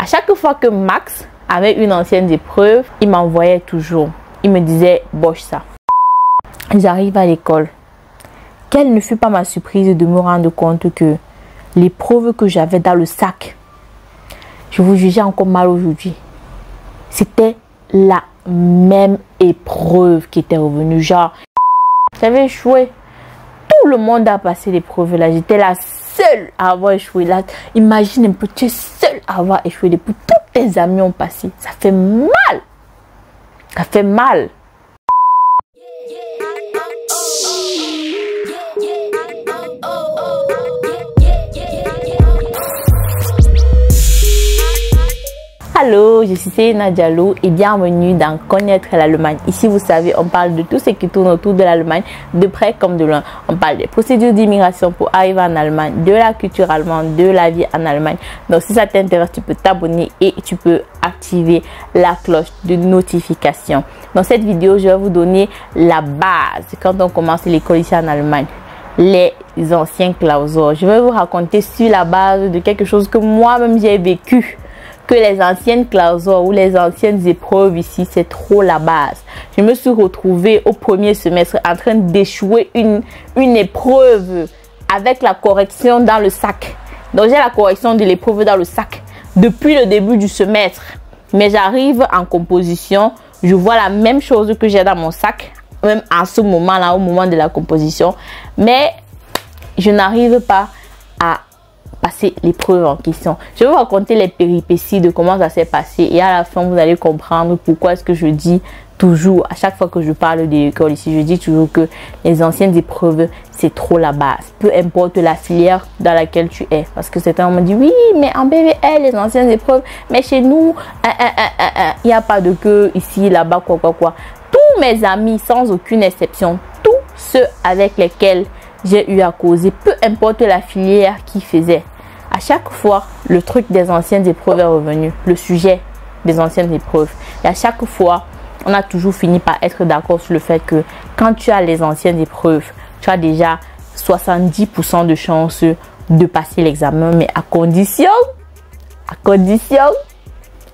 À chaque fois que Max avait une ancienne épreuve, il m'envoyait toujours. Il me disait, boche ça. J'arrive à l'école. Quelle ne fut pas ma surprise de me rendre compte que l'épreuve que j'avais dans le sac, je vous jugeais encore mal aujourd'hui. C'était la même épreuve qui était revenue. Genre, j'avais échoué. Tout le monde a passé l'épreuve là. J'étais la seule à avoir échoué. Là, imagine un peu, tu es seule à avoir échoué. Depuis tous tes amis ont passé. Ça fait mal. Ça fait mal. Allô, je suis Seyna Diallo et bienvenue dans Connaître l'Allemagne. Ici, vous savez, on parle de tout ce qui tourne autour de l'Allemagne, de près comme de loin. On parle des procédures d'immigration pour arriver en Allemagne, de la culture allemande, de la vie en Allemagne. Donc, si ça t'intéresse, tu peux t'abonner et tu peux activer la cloche de notification. Dans cette vidéo, je vais vous donner la base quand on commence l'école ici en Allemagne. Les anciens Klausur. Je vais vous raconter sur la base de quelque chose que moi-même j'ai vécu. Que les anciennes Klausur ou les anciennes épreuves ici, c'est trop la base. Je me suis retrouvée au premier semestre en train d'échouer une épreuve avec la correction dans le sac. Donc j'ai la correction de l'épreuve dans le sac depuis le début du semestre. Mais j'arrive en composition, je vois la même chose que j'ai dans mon sac, même en ce moment-là, au moment de la composition. Mais je n'arrive pas à passer l'épreuve en question. Je vais vous raconter les péripéties de comment ça s'est passé et à la fin vous allez comprendre pourquoi est-ce que je dis toujours, à chaque fois que je parle de l'école ici, je dis toujours que les anciennes épreuves c'est trop la base, peu importe la filière dans laquelle tu es, parce que certains m'ont dit oui mais en BVL les anciennes épreuves, mais chez nous il n'y a pas de que ici, là-bas, quoi. Tous mes amis sans aucune exception, tous ceux avec lesquels j'ai eu à causer, peu importe la filière qu'ils faisaient, à chaque fois, le truc des anciennes épreuves est revenu, le sujet des anciennes épreuves. Et à chaque fois, on a toujours fini par être d'accord sur le fait que quand tu as les anciennes épreuves, tu as déjà 70% de chances de passer l'examen, mais à condition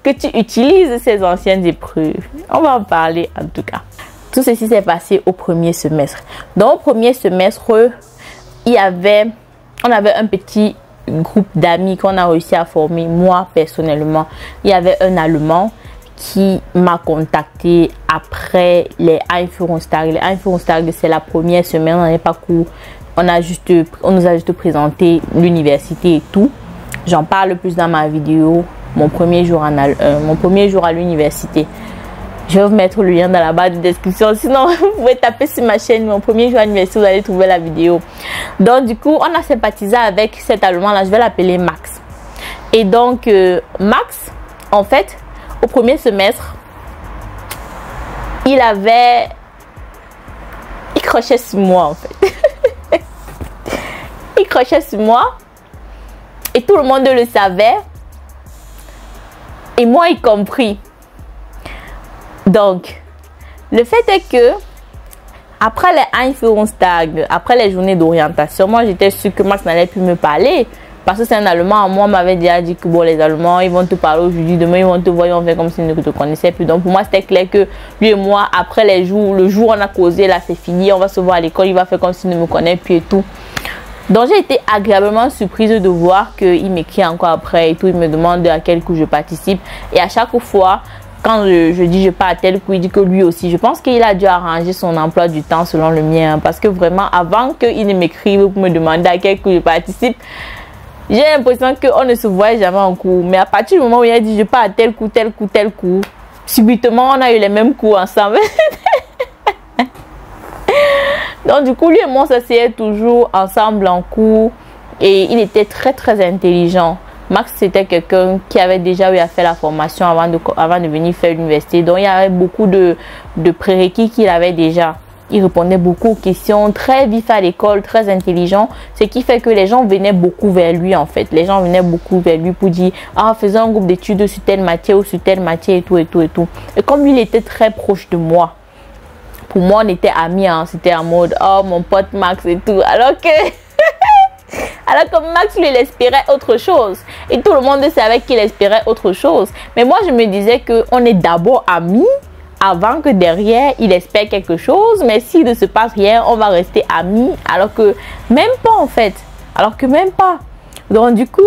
que tu utilises ces anciennes épreuves. On va en parler en tout cas. Tout ceci s'est passé au premier semestre. Dans le premier semestre, on avait un petit groupe d'amis qu'on a réussi à former. Moi, personnellement, il y avait un Allemand qui m'a contacté après les Einführungstag. Les Einführungstag, c'est la première semaine, on n'avait pas cours. On nous a juste présenté l'université et tout. J'en parle plus dans ma vidéo, mon premier jour à l'université. Je vais vous mettre le lien dans la barre de description. Sinon, vous pouvez taper sur ma chaîne mon premier jour à l'université, vous allez trouver la vidéo. Donc, du coup, on a sympathisé avec cet Allemand-là. Je vais l'appeler Max. Et donc, Max, en fait, au premier semestre, il crochait sur moi, en fait. Il crochait sur moi. Et tout le monde le savait. Et moi y compris. Donc, le fait est que après les Einführungstag, après les journées d'orientation, moi j'étais sûre que Max n'allait plus me parler parce que c'est un Allemand. Moi, m'avait déjà dit que bon, les Allemands ils vont te parler aujourd'hui, demain ils vont te voir, ils vont faire comme s'ils ne te connaissaient plus. Donc pour moi c'était clair que lui et moi, après le jour où on a causé, là c'est fini, on va se voir à l'école, il va faire comme s'il ne me connaît plus et tout. Donc j'ai été agréablement surprise de voir qu'il m'écrit encore après et tout, il me demande à quel coup je participe et à chaque fois quand je dis je pars à tel coup, il dit que lui aussi. Je pense qu'il a dû arranger son emploi du temps selon le mien. Parce que vraiment, avant qu'il ne m'écrive pour me demander à quel coup je participe, j'ai l'impression qu'on ne se voit jamais en cours. Mais à partir du moment où il a dit je pars à tel coup, subitement, on a eu les mêmes cours ensemble. Donc du coup, lui et moi, on s'asseyait toujours ensemble en cours. Et il était très très intelligent. Max, c'était quelqu'un qui avait déjà eu à faire la formation avant de venir faire l'université. Donc, il y avait beaucoup de prérequis qu'il avait déjà. Il répondait beaucoup aux questions, très vif à l'école, très intelligent. Ce qui fait que les gens venaient beaucoup vers lui, en fait. Les gens venaient beaucoup vers lui pour dire « Ah, faisons un groupe d'études sur telle matière ou sur telle matière et tout, et tout, et tout. » Et comme lui, il était très proche de moi, pour moi, on était amis. Hein. C'était en mode « Oh, mon pote Max et tout. » Alors que... Alors que Max, lui, il espérait autre chose. Et tout le monde savait qu'il espérait autre chose. Mais moi, je me disais qu'on est d'abord amis avant que derrière, il espère quelque chose. Mais s'il ne se passe rien, on va rester amis. Alors que même pas, en fait. Alors que même pas. Donc, du coup,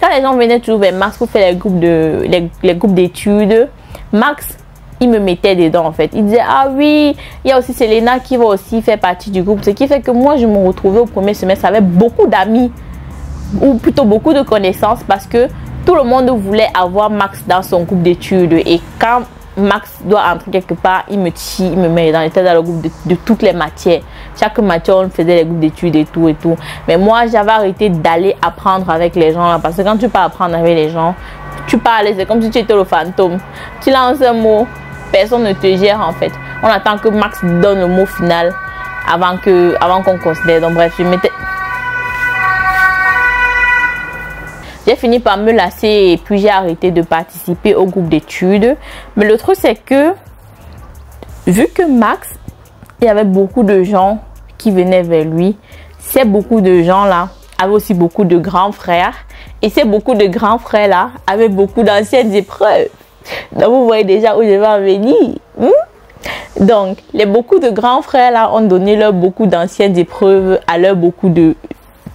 quand les gens venaient toujours vers Max pour faire les groupes d'études, Max, il me mettait dedans en fait. Il disait, ah oui, il y a aussi Selena qui va aussi faire partie du groupe. Ce qui fait que moi, je me retrouvais au premier semestre avec beaucoup d'amis. Ou plutôt beaucoup de connaissances parce que tout le monde voulait avoir Max dans son groupe d'études. Et quand Max doit entrer quelque part, il me tire, il me met dans le groupe de toutes les matières. Chaque matière, on faisait les groupes d'études et tout et tout. Mais moi, j'avais arrêté d'aller apprendre avec les gens là, parce que quand tu pars apprendre avec les gens, tu parles, c'est comme si tu étais le fantôme. Tu lances un mot, personne ne te gère en fait. On attend que Max donne le mot final avant qu'on considère. Donc bref, j'ai fini par me lasser et puis j'ai arrêté de participer au groupe d'études. Mais le truc c'est que, vu que Max, il y avait beaucoup de gens qui venaient vers lui, ces beaucoup de gens là avaient aussi beaucoup de grands frères. Et ces beaucoup de grands frères là avaient beaucoup d'anciennes épreuves. Donc vous voyez déjà où je vais en venir. Donc beaucoup de grands frères là ont donné leur beaucoup d'anciennes épreuves à leurs beaucoup de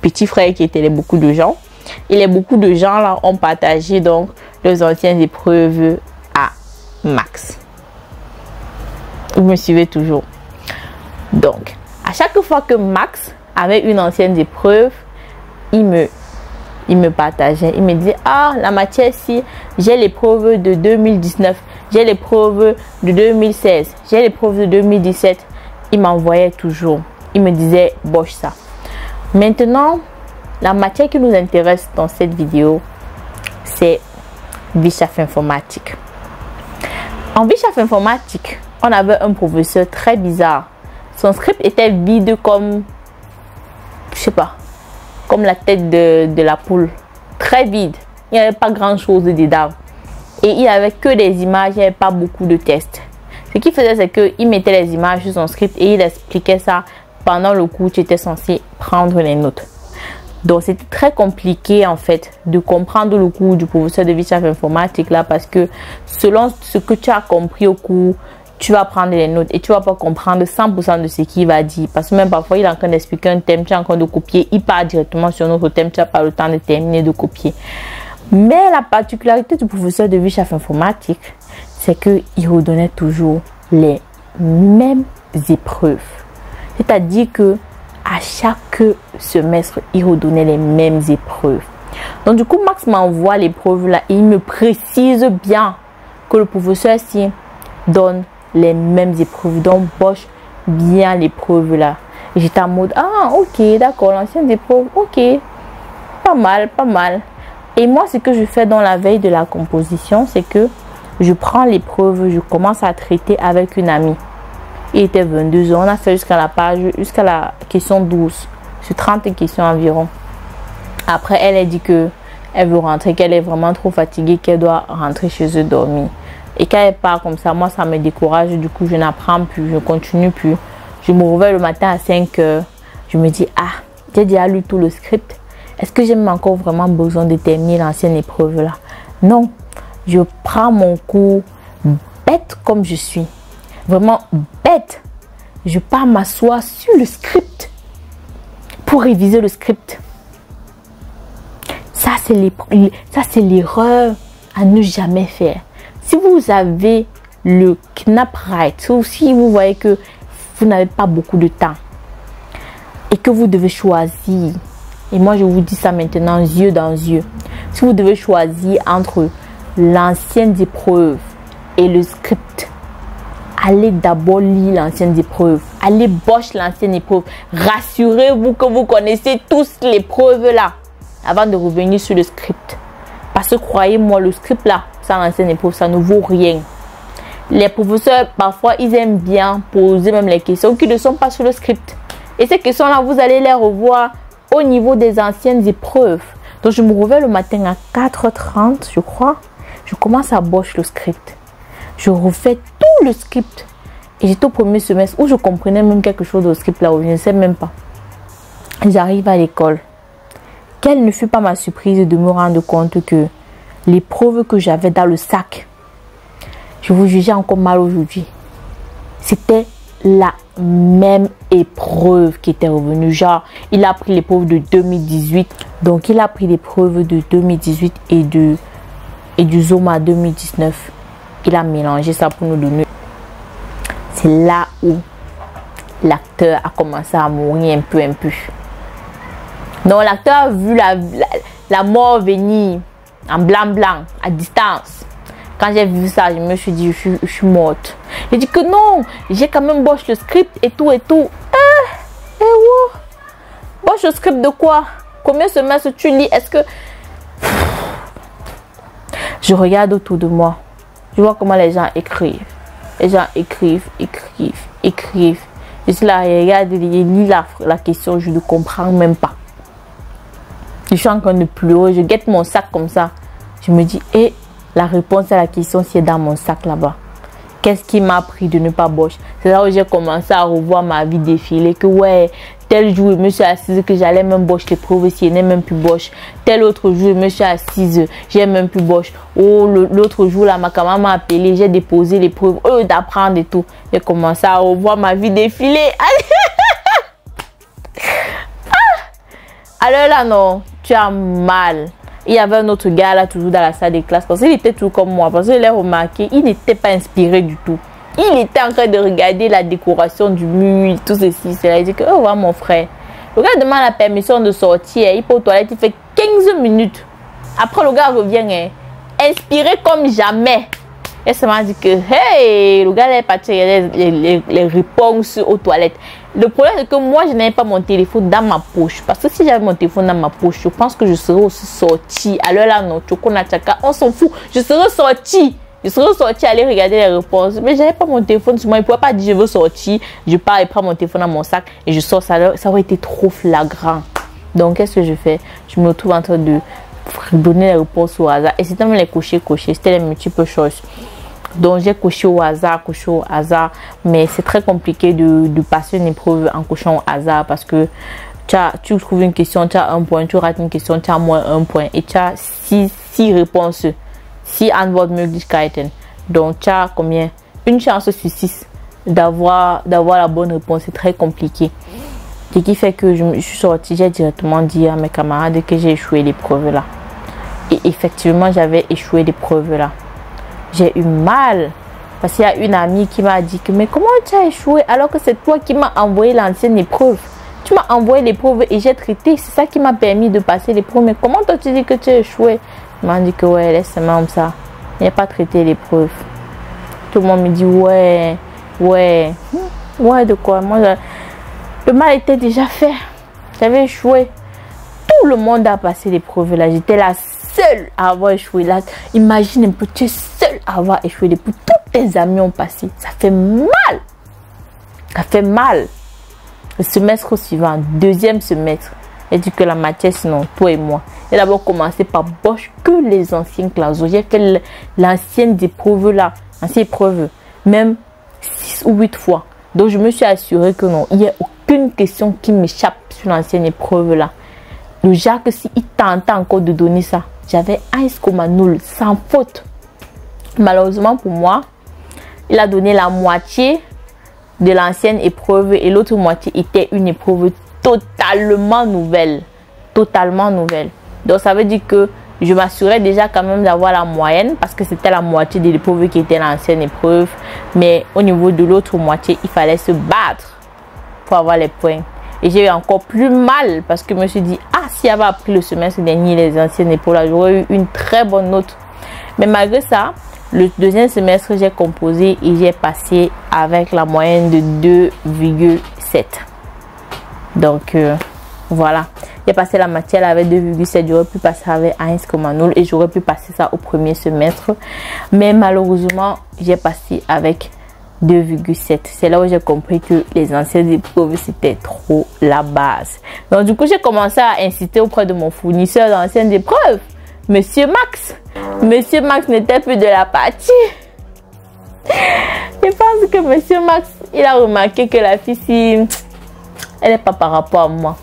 petits frères qui étaient les beaucoup de gens. Et les beaucoup de gens là ont partagé donc leurs anciennes épreuves à Max. Vous me suivez toujours. Donc à chaque fois que Max avait une ancienne épreuve, il me partageait. Il me disait, ah, la matière si j'ai l'épreuve de 2019, j'ai l'épreuve de 2016, j'ai l'épreuve de 2017. Il m'envoyait toujours. Il me disait, boche ça. Maintenant, la matière qui nous intéresse dans cette vidéo, c'est Bichaf informatique. En Bichaf informatique, on avait un professeur très bizarre. Son script était vide comme, je sais pas, comme la tête de la poule. Très vide. Il n'y avait pas grand chose dedans. Et il n'y avait que des images, il n'y avait pas beaucoup de tests. Ce qu'il faisait, c'est qu'il mettait les images sur son script et il expliquait ça pendant le cours. Tu étais censé prendre les notes. Donc c'était très compliqué en fait de comprendre le cours du professeur de Bichaf informatique là, parce que selon ce que tu as compris au cours, tu vas prendre les notes et tu vas pas comprendre 100% de ce qu'il va dire, parce que même parfois il est en train d'expliquer un thème, tu es en train de copier, il part directement sur notre thème, tu n'as pas le temps de terminer de copier. Mais la particularité du professeur de Bichaf informatique, c'est qu'il redonnait toujours les mêmes épreuves. C'est-à-dire que à chaque semestre, il redonnait les mêmes épreuves. Donc du coup, Max m'envoie l'épreuve là et il me précise bien que le professeur si donne les mêmes épreuves. Donc boche bien l'épreuve là. Et j'étais en mode, ah ok, d'accord, l'ancienne épreuve, ok, pas mal, pas mal. Et moi, ce que je fais dans la veille de la composition, c'est que je prends l'épreuve, je commence à traiter avec une amie. Il était 22 heures. On a fait jusqu'à la question 12. Sur 30 questions environ. Après, elle a dit que elle veut rentrer, qu'elle est vraiment trop fatiguée, qu'elle doit rentrer chez eux dormir. Et quand elle part comme ça, moi, ça me décourage. Du coup, je n'apprends plus, je ne continue plus. Je me réveille le matin à 5 heures. Je me dis, ah, j'ai déjà lu tout le script. Est-ce que j'ai même encore vraiment besoin de terminer l'ancienne épreuve là? Non. Je prends mon cours bête comme je suis. Vraiment bête. Je pars m'asseoir sur le script pour réviser le script. Ça, c'est l'erreur à ne jamais faire. Si vous avez le Knapp Right, ou si vous voyez que vous n'avez pas beaucoup de temps et que vous devez choisir, et moi je vous dis ça maintenant yeux dans yeux, si vous devez choisir entre l'ancienne épreuve et le script, allez d'abord lire l'ancienne épreuve. Allez boche l'ancienne épreuve. Rassurez-vous que vous connaissez tous l'épreuve là avant de revenir sur le script. Parce que croyez-moi, le script là, sans l'ancienne épreuve, ça ne vaut rien. Les professeurs, parfois, ils aiment bien poser même les questions qui ne sont pas sur le script. Et ces questions-là, vous allez les revoir au niveau des anciennes épreuves. Donc, je me réveille le matin à 4h30, je crois. Je commence à boche le script. Je refais tout le script. Et j'étais au premier semestre où je comprenais même quelque chose au script là où je ne sais même pas. J'arrive à l'école. Quelle ne fut pas ma surprise de me rendre compte que l'épreuve que j'avais dans le sac, je vous jugeais encore mal aujourd'hui. C'était la même épreuve qui était revenue. Genre, il a pris l'épreuve de 2018. Donc, il a pris l'épreuve de 2018 et du Zoma 2019. Il a mélangé ça pour nous donner. C'est là où l'acteur a commencé à mourir un peu. Donc, l'acteur a vu la mort venir en blanc, à distance. Quand j'ai vu ça, je me suis dit, je suis morte. J'ai dit que non, j'ai quand même bossé le script et tout. Bossé le script de quoi? Combien de semestres tu lis? Est-ce que... Je regarde autour de moi. Je vois comment les gens écrivent. Les gens écrivent. Je suis là, je regarde, je lis la question, je ne comprends même pas. Je suis en train de pleurer, je guette mon sac comme ça. Je me dis, la réponse à la question, c'est dans mon sac là-bas. Qu'est-ce qui m'a appris de ne pas bosse? C'est là où j'ai commencé à revoir ma vie défiler. Que ouais, tel jour, je me suis assise que j'allais même bosse l'épreuve si je n'ai même plus bosse. Tel autre jour, je me suis assise, j'ai même plus bosse. Oh, l'autre jour, là, ma maman m'a appelé, j'ai déposé l'épreuve. D'apprendre et tout. J'ai commencé à revoir ma vie défiler. Alors là, non, tu as mal. Il y avait un autre gars là, toujours dans la salle de classe. Parce qu'il était tout comme moi. Parce que je l'ai remarqué, il n'était pas inspiré du tout. Il était en train de regarder la décoration du mur, tout ceci. Cela. Il dit que, oh, mon frère. Le gars demande la permission de sortir. Il peut aux toilettes, il fait 15 minutes. Après, le gars revient, inspiré comme jamais. Et ça m'a dit que, hey, le gars est parti regarder les réponses aux toilettes. Le problème, c'est que moi, je n'avais pas mon téléphone dans ma poche. Parce que si j'avais mon téléphone dans ma poche, je pense que je serais aussi sortie. Alors là, non, on s'en fout. Je serais sortie. Aller regarder les réponses. Mais je n'avais pas mon téléphone sur moi. Il ne pouvait pas dire, je veux sortir. Je pars et prends mon téléphone dans mon sac. Et je sors. Ça aurait été trop flagrant. Donc, qu'est-ce que je fais? Je me retrouve en train de donner les réponses au hasard. Et c'était même les cocher. C'était les multiples choses. Donc, j'ai coché au hasard. Mais c'est très compliqué de passer une épreuve en cochant au hasard. Parce que tu trouves une question, tu as un point. Tu rates une question, tu as moins un point. Et tu as 6 réponses. 6 Antwortmöglichkeiten. Donc, tu as combien? Une chance sur 6 d'avoir la bonne réponse. C'est très compliqué. Ce qui fait que je suis sortie, j'ai directement dit à mes camarades que j'ai échoué l'épreuve là. Et effectivement, j'avais échoué l'épreuve là. J'ai eu mal. Parce qu'il y a une amie qui m'a dit que, mais comment tu as échoué alors que c'est toi qui m'as envoyé l'ancienne épreuve? Tu m'as envoyé l'épreuve et j'ai traité. C'est ça qui m'a permis de passer l'épreuve. Mais comment toi tu dis que tu as échoué? Il m'a dit que ouais, laisse-moi comme ça. Il n'a pas traité l'épreuve. Tout le monde me dit ouais, de quoi? Moi, le mal était déjà fait. J'avais échoué. Tout le monde a passé l'épreuve là. J'étais la seule à avoir échoué là. Imagine un peu, tu es seule à avoir échoué l'épreuve. Tous tes amis ont passé. Ça fait mal. Ça fait mal. Le semestre suivant, deuxième semestre, j'ai dit que la matière, sinon, toi et moi. J'ai d'abord commencé par Bosch que les anciennes classes. J'ai fait l'ancienne épreuve là, ancienne épreuve, même 6 ou 8 fois. Donc, je me suis assurée que non, il n'y a aucune question qui m'échappe sur l'ancienne épreuve là. Le Jacques, s'il tentait encore de donner ça, j'avais 1,0 sans faute. Malheureusement pour moi, il a donné la moitié de l'ancienne épreuve et l'autre moitié était une épreuve totalement nouvelle. Donc ça veut dire que je m'assurais déjà quand même d'avoir la moyenne parce que c'était la moitié de l'épreuve qui était l'ancienne épreuve. Mais au niveau de l'autre moitié, il fallait se battre pour avoir les points. Et j'ai eu encore plus mal parce que je me suis dit, si j'avais appris le semestre dernier les anciennes épreuves, là, j'aurais eu une très bonne note. Mais malgré ça, le deuxième semestre, j'ai composé et j'ai passé avec la moyenne de 2,7. Donc, voilà. J'ai passé la matière avec 2,7. J'aurais pu passer avec 1,0 et j'aurais pu passer ça au premier semestre. Mais malheureusement, j'ai passé avec 2,7. C'est là où j'ai compris que les anciennes épreuves, c'était trop la base. Donc, du coup, j'ai commencé à inciter auprès de mon fournisseur d'anciennes épreuves. Monsieur Max n'était plus de la partie. Je pense que Monsieur Max, il a remarqué que la fille, si, elle n'est pas par rapport à moi.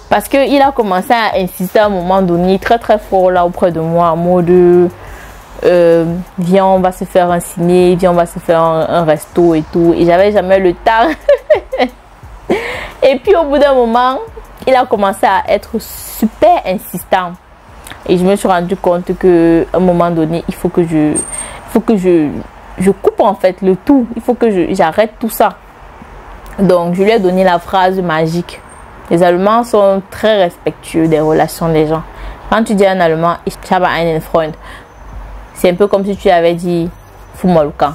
Parce qu'il a commencé à insister à un moment donné, très très fort là auprès de moi, en mode viens, on va se faire un ciné, viens, on va se faire un resto et tout. Et j'avais jamais le temps. Et puis au bout d'un moment, il a commencé à être super insistant. Et je me suis rendu compte qu'à un moment donné, il faut que je coupe en fait le tout. Il faut que j'arrête tout ça. Donc je lui ai donné la phrase magique. Les Allemands sont très respectueux des relations des gens. Quand tu dis à un Allemand, ich habe einen Freund, c'est un peu comme si tu avais dit, fous-moi le camp.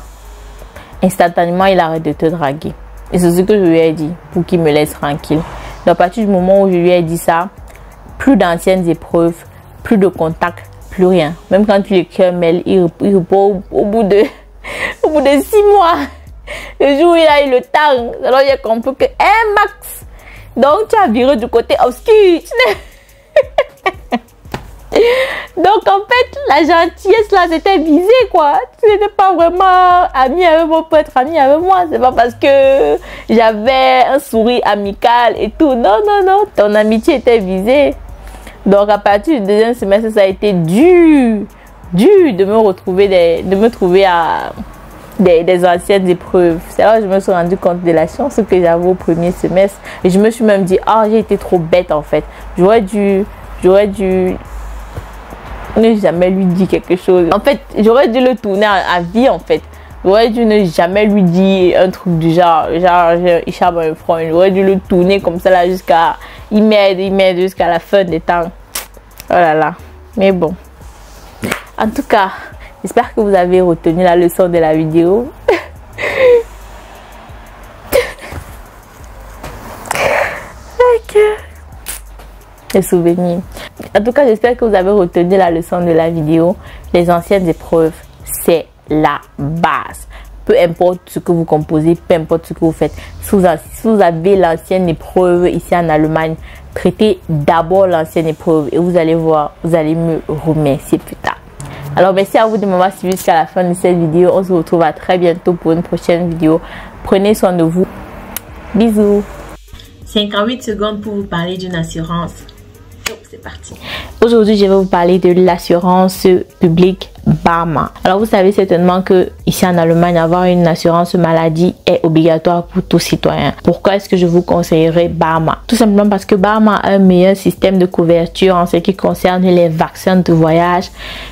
Instantanément, il arrête de te draguer. Et c'est ce que je lui ai dit pour qu'il me laisse tranquille. Donc à partir du moment où je lui ai dit ça, plus d'anciennes épreuves, plus de contact, plus rien. Même quand tu écris un mail, il répond au bout de 6 mois. Le jour où il a eu le temps, alors il a compris que Max, donc tu as viré du côté obscur. Donc en fait, la gentillesse là, c'était visé quoi. Tu n'étais pas vraiment ami avec moi pour être ami avec moi. C'est pas parce que j'avais un sourire amical et tout. Non, non, non. Ton amitié était visée. Donc à partir du deuxième semestre, ça a été dur de me retrouver, de me trouver à des anciennes épreuves. C'est là que je me suis rendu compte de la chance que j'avais au premier semestre. Et je me suis même dit, ah, j'ai été trop bête en fait. J'aurais dû ne jamais lui dire quelque chose. En fait, j'aurais dû le tourner à vie en fait. J'aurais dû ne jamais lui dire un truc du genre il charme un front. J'aurais dû le tourner comme ça là jusqu'à il m'aide jusqu'à la fin des temps. Oh là là. Mais bon. En tout cas, j'espère que vous avez retenu la leçon de la vidéo. Ok. Les souvenirs. En tout cas, j'espère que vous avez retenu la leçon de la vidéo. Les anciennes épreuves, c'est la base. Peu importe ce que vous composez, peu importe ce que vous faites. Si vous avez l'ancienne épreuve ici en Allemagne, traitez d'abord l'ancienne épreuve et vous allez voir, vous allez me remercier plus tard. Alors, merci à vous de m'avoir suivi jusqu'à la fin de cette vidéo. On se retrouve à très bientôt pour une prochaine vidéo. Prenez soin de vous. Bisous. 58 secondes pour vous parler d'une assurance. C'est parti. Aujourd'hui, je vais vous parler de l'assurance publique BARMA. Alors, vous savez certainement que ici en Allemagne, avoir une assurance maladie est obligatoire pour tout citoyen. Pourquoi est-ce que je vous conseillerais BARMA? Tout simplement parce que BARMA a un meilleur système de couverture en ce qui concerne les vaccins de voyage.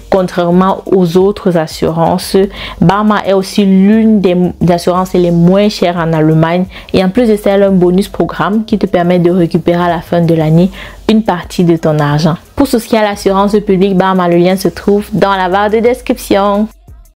Contrairement aux autres assurances, BARMA est aussi l'une des assurances les moins chères en Allemagne. Et en plus de ça, elle a un bonus programme qui te permet de récupérer à la fin de l'année une partie de ton argent. Pour souscrire à l'assurance publique BARMA, le lien se trouve dans la barre de description.